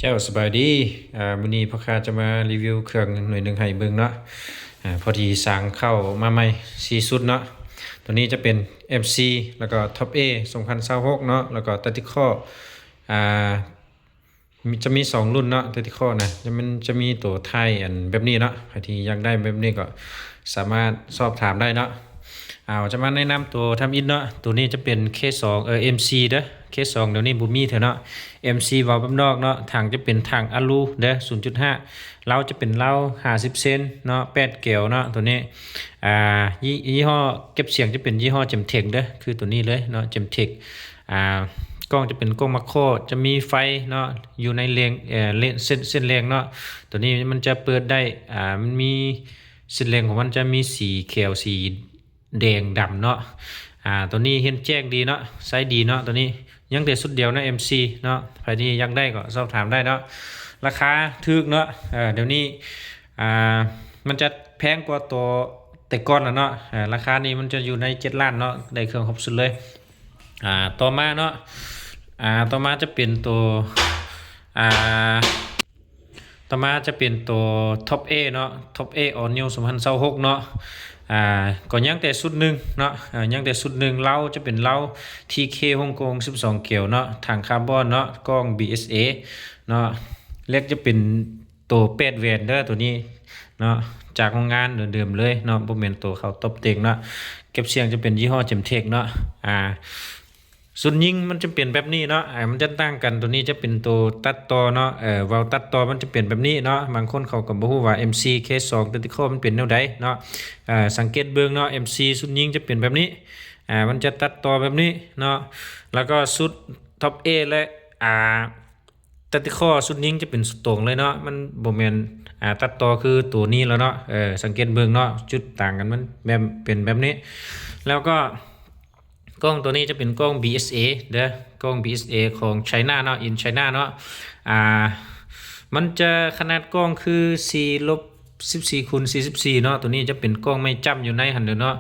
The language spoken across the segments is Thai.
เจ้าสบายดีมื้อนี้พ่อค้าจะมารีวิวเครื่องหน่วยหนึ่งให้เบิ่งเนาะพอดีสั่งเข้ามาใหม่4ชุดเนาะตัวนี้จะเป็น MC แล้วก็ Top A 2026เนาะแล้วก็ Tactical อ่าจะมี2รุ่นเนาะ Tactical นะจะมีตัวไทยอันแบบนี้เนาะใครที่อยากได้แบบนี้ก็สามารถสอบถามได้เนาะจะมาแนะนำตัวทำอินเนาะตัวนี้จะเป็น K2 MC เด้อ K2 เดี๋ยวนี้บ่มีเถอะเนาะ MC เว้าแบบนอกเนาะถังจะเป็นถังอลูเด้อ 0.5 เราจะเป็นเหล้า50เซนเนาะ8แก้วเนาะตัวนี้ยี่ห้อเก็บเสียงจะเป็นยี่ห้อ Gemtek เด้อคือตัวนี้เลยเนาะ Gemtek กล้องจะเป็นกล้องมาโครจะมีไฟเนาะอยู่ในเลนเส้นแรงเนาะตัวนี้มันจะเปิดได้มันมีเส้นแรงของมันจะมีสีเขียวสีแดงดำเนาะตัวนี้เห็นแจ้งดีเนาะไซส์ดีเนาะตัวนี้ยังแต่สุดเดียวนะ MC เนาะใครที่อยากได้ก็สอบถามได้เนาะราคาถูกเนาะเดี๋ยวนี้มันจะแพงกว่าตัวแต่ก่อนแล้วเนาะราคานี้มันจะอยู่ใน7 ล้านเนาะได้เครื่องครบสุดเลยต่อมาเนาะต่อมาจะเป็นตัวอ่าต่อมาจะเป็นตัว Top A เนาะ Top A All New 2026เนาะก็ยังแต่สุดหนึ่งเนาะยังแต่สุดหนึ่งเราจะเป็นเรา TK ฮ่องกง12เกลวเนาะถังคาร์บอนเนาะกล้อง BSA เนาะเล็กจะเป็นตัวเป็ดแวนเด้อตัวนี้เนาะจากโรงงานเดิมๆเลยเนาะบ่แม่นตัวเขาตบเต็งเนาะเก็บเสียงจะเป็นยี่ห้อ Gemtek เนาะส่วนยิงมันจะเปลี่ยนแบบนี้เนาะมันจะตั้งกันตัวนี้จะเป็นตัวตัดต่อเนาะวาล์วตัดต่อมันจะเปลี่ยนแบบนี้เนาะบางคนเขาก็บ่ฮู้ว่า MC K2 Tactical มันเป็นแนวใดเนาะสังเกตเบิ่งเนาะ MC สุดยิงจะเปลี่ยนแบบนี้มันจะตัดต่อแบบนี้เนาะแล้วก็สุด Top A และTactical สุดยิงจะเป็นสุดตรงเลยเนาะมันบ่แม่นตัดต่อคือตัวนี้แล้วเนาะสังเกตเบิ่งเนาะจุดต่างกันมันแบบเป็นแบบนี้แล้วก็กล้องตัวนี้จะเป็นกล้อง BSA เด้อกล้อง BSA ของ China เนาะ in China เนาะมันจะขนาดกล้องคือ4ลบ14คูณ44เนาะตัวนี้จะเป็นกล้องไม่จ้ำอยู่ในหันเด้อเนาะ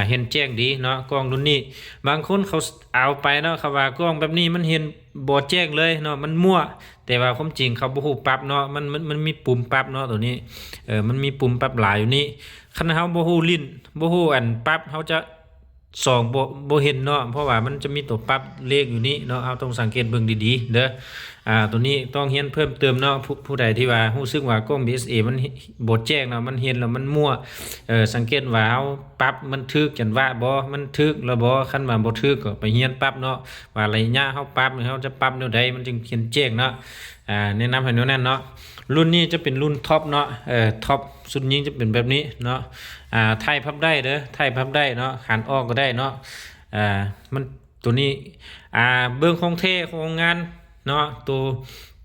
เห็นแจ้งดีเนาะกล้องรุ่นนี้บางคนเขาเอาไปเนาะเขาว่ากล้องแบบนี้มันเห็นบ่แจ้งเลยเนาะมันมั่วแต่ว่าความจริงเขาบ่ฮู้ปรับเนาะมันมีปุ่มปรับเนาะตัวนี้มันมีปุ่มปรับหลายอยู่นี่คันเฮาบ่ฮู้ลิ้นบ่ฮู้อันปรับเฮาจะบ่เห็นเนาะเพราะว่ามันจะมีตัวปรับเลขอยู่นี้เนาะเอาต้องสังเกตเบิ่งดีๆเด้อตัวนี้ต้องเรียนเพิ่มเติมเนาะผู้ใดที่ว่ารู้สึกว่ากล้อง BSA มันบ่แจ้งเนาะมันเห็นแล้วมันมั่วสังเกตว่าเอาปรับมันถึกจังว่าบ่มันถึกแล้วบ่คันว่าบ่ถึกก็ไปเรียนปรับเนาะว่าระยะเฮาปรับเฮาจะปรับแนวใดมันจึงเห็นแจ้งเนาะแนะนำให้แนวนั้นเนาะรุ่นนี้จะเป็นรุ่นท็อปเนาะท็อปสุดยิงจะเป็นแบบนี้เนาะไทยพับได้เด้อไทยพับได้เนาะหันออกก็ได้เนาะมันตัวนี้เบื้องของเท่ของงานเนาะตัว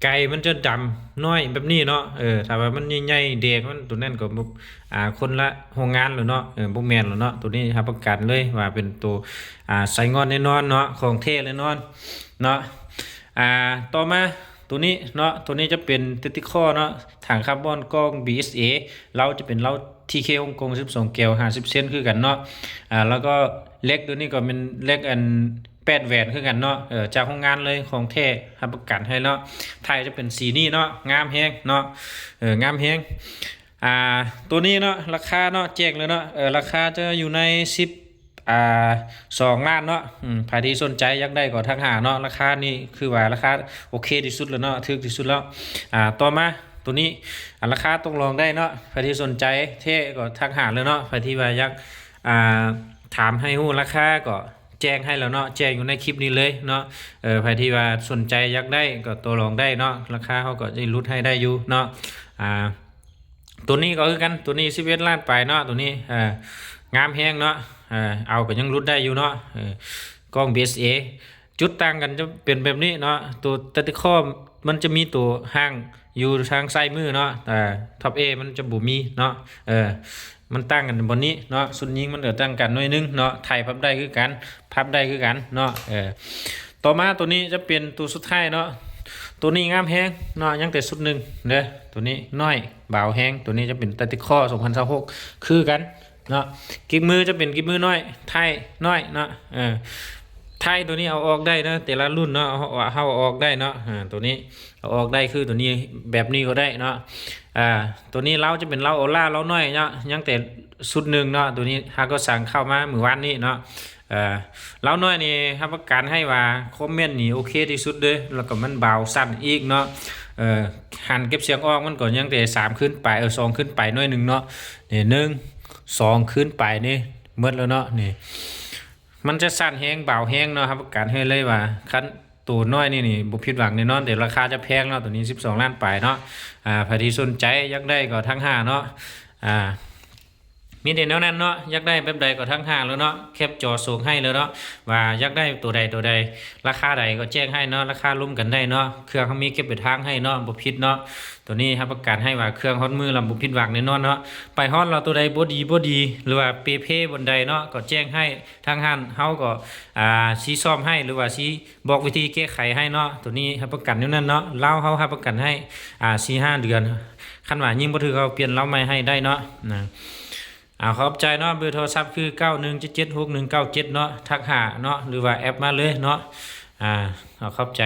ไก่มันจะดำน้อยแบบนี้เนาะถ้าว่ามันใหญ่ๆแดงมันตัวนั้นก็คนละโรงงานแล้วเนาะบ่แม่นแล้วเนาะตัวนี้รับประกันเลยว่าเป็นตัวใส่งอนแน่นอนเนาะของเท่แน่นอนเนาะต่อมาตัวนี้เนาะตัวนี้จะเป็นTacticalเนาะถังคาร์บอนกล้อง BSA เราจะเป็นเรา TK ฮ่องกง12แก้ว50เซนคือกันเนาะแล้วก็เล็กตัวนี้ก็เป็นเล็กอัน8แหวนคือกันเนาะจากโรงงานเลยของแท้รับประกันให้เนาะไทยจะเป็นสีนี้เนาะงามแฮงเนาะงามแฮงตัวนี้เนาะราคาเนาะแจ้งเลยเนาะราคาจะอยู่ใน10 2 ล้านเนาะใครที่สนใจอยากได้ก็ทักหาเนาะราคานี่คือว่าราคาโอเคที่สุดแล้วเนาะถูกที่สุดแล้วต่อมาตัวนี้ราคาต้องลองได้เนาะใครที่สนใจเท่ก็ทักหาเลยเนาะใครที่ว่าอยากถามให้ฮู้ราคาก็แจ้งให้แล้วเนาะแจ้งอยู่ในคลิปนี้เลยเนาะใครที่ว่าสนใจอยากได้ก็ตัวลองได้เนาะราคาเขาก็จะลดให้ได้อยู่เนาะตัวนี้ก็คือกันตัวนี้11 ล้านไปเนาะตัวนี้งามแฮงเนาะเอาก็ยังรุดได้อยู่เนาะกล้อง BSA จุดต่างกันจะเป็นแบบนี้เนาะตัว Tactical มันจะมีตัวห้างอยู่ทางซ้ายมือเนาะTop A มันจะบ่มีเนาะมันตั้งกันบนนี้เนาะส่วนยิงมันก็ตั้งกันหน่อยนึงเนาะไทยพับได้คือกันพับได้คือกันเนาะต่อมาตัวนี้จะเป็นตัวสุดท้ายเนาะตัวนี้งามแฮงเนาะยังแต่สุดหนึ่งเด้อตัวนี้น้อยบ่าวแฮงตัวนี้จะเป็นTactical 2026คือกันเนาะกิ๊กมือจะเป็นกิ๊กมือน้อยไทยน้อยเนาะ ไทยตัวนี้เอาออกได้นะแต่ละรุ่นเนาะเอาออกได้เนาะตัวนี้เอาออกได้คือตัวนี้แบบนี้ก็ได้เนาะตัวนี้เราจะเป็นเราโอล่าเราน้อยเนาะยังแต่สุดหนึ่งเนาะตัวนี้ฮาก็สั่งเข้ามาเมื่อวานนี้เนาะเราน้อยนี่ครับประกันให้ว่าคอมเมนต์นี่โอเคที่สุดเลยแล้วก็มันเบาสั้นอีกเนาะหันเก็บเสียงออกมันก็ยังแต่สามขึ้นไปสองขึ้นไปหน้อยหนึ่งเนาะนี่หนึ่งสองขึ้นไปนี่หมดแล้วเนาะนี่ มันจะสั่นแห้งเบาแห้งเนาะครับประกันให้เลยว่าคันตัวน้อยนี่บุผิดหวังแน่นอนแต่ราคาจะแพงเนาะตัวนี้12ล้านปลายเนาะใครที่สนใจอยากได้ก็ทั้งห้าเนาะอ่ามีแต่แนวนั้นเนาะอยากได้แบบใดก็ทั้งห้าแล้วเนาะแคปจอส่งให้เลยเนาะว่าอยากได้ตัวใดราคาใดก็แจ้งให้เนาะราคาร่วมกันได้เนาะเครื่องเขามีเก็บไปทางให้เนาะบุผิดเนาะตัวนี้ครับประกันให้ว่าเครื่องฮอตมือลำบุผิดหวังแน่นอนเนาะไปฮอตเราตัวใดบ่ดีหรือว่าเปเพบนใดเนาะก็แจ้งให้ทางห้านเฮาก็ชี้ซ่อมให้หรือว่าชี้บอกวิธีแก้ไขให้เนาะตัวนี้ครับประกันอยู่นั่นเนาะเล่าเฮาครับประกันให้4-5 เดือนคันว่ายิ่งบ่ถือเขาเปลี่ยนเล่าใหม่ให้ได้เนาะนะขอบใจเนาะเบอร์โทรศัพท์คือ91776197เนาะทักหาเนาะหรือว่าแอปมาเลยเนาะขอบใจ